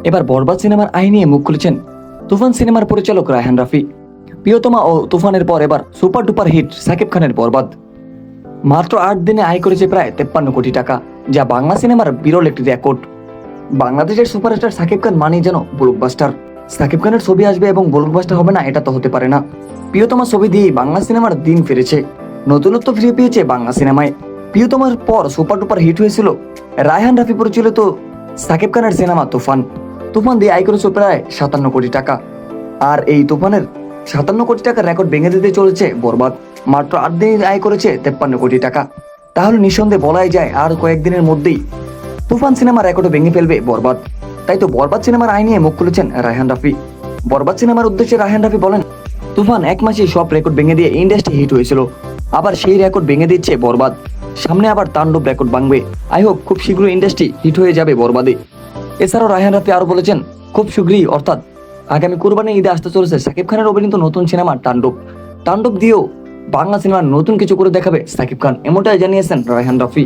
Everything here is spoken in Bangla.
এবার বরবাদ সিনেমার আয় নিয়ে মুখ খুলেছেন তুফান সিনেমার পরিচালক রায়হান রাফি। প্রিয়তমা ও তুফানের পর এবার সুপার ডুপার হিট সাকিব খানের বরবাদ মাত্র 8 দিনে আয় করেছে প্রায় 53 কোটি টাকা, যা বাংলা সিনেমার বিরল একটি রেকর্ড। বাংলাদেশের সুপারস্টার সাকিব খান মানেই যেন ব্লকবাস্টার। সাকিব খানের ছবি আসবে এবং ব্লকবাস্টার হবে না, এটা তো হতে পারে না। প্রিয়তমা ছবি দিয়ে বাংলা সিনেমার দিন ফিরেছে, নতুনত্ব ফিরে পেয়েছে বাংলা সিনেমায়। প্রিয়তমার পর সুপার ডুপার হিট হয়েছিল রায়হান রাফি পরিচালিত সাকিব খানের সিনেমা তুফান। তুফান দিয়ে আয় করেছে প্রায় 57 কোটি টাকা। আর এই তুফানের 57 কোটি টাকার রেকর্ড ভেঙে দিতে চলেছে বরবাদ। মাত্র 8 দিনে আয় করেছে 53 কোটি টাকা। তাহলে নিঃসন্দেহে বলাই যায় আর কয়েকদিনের মধ্যেই তুফান সিনেমার রেকর্ডও ভেঙে ফেলবে বরবাদ। তাই তো বরবাদ সিনেমার আয় নিয়ে মুখ খুলেছেন রায়হান রাফি। বরবাদ সিনেমার উদ্দেশ্যে রায়হান রাফি বলেন, তুফান 1 মাসেই সব রেকর্ড ভেঙে দিয়ে ইন্ডাস্ট্রি হিট হয়েছিল, আবার সেই রেকর্ড ভেঙে দিচ্ছে বরবাদ। সামনে আবার তাণ্ডব রেকর্ড ভাঙবে। আই হোপ খুব শীঘ্রই ইন্ডাস্ট্রি হিট হয়ে যাবে বরবাদে। এছাড়াও রায়হান রাফি আরো বলেছেন, খুব শীঘ্রই অর্থাৎ আগামী কুরবানির ঈদে আসতে চলেছে সাকিব খানের অভিনীত নতুন সিনেমা তাণ্ডব। তাণ্ডব দিয়েও বাংলা সিনেমার নতুন কিছু করে দেখাবে সাকিব খান, এমনটাই জানিয়েছেন রায়হান রাফি।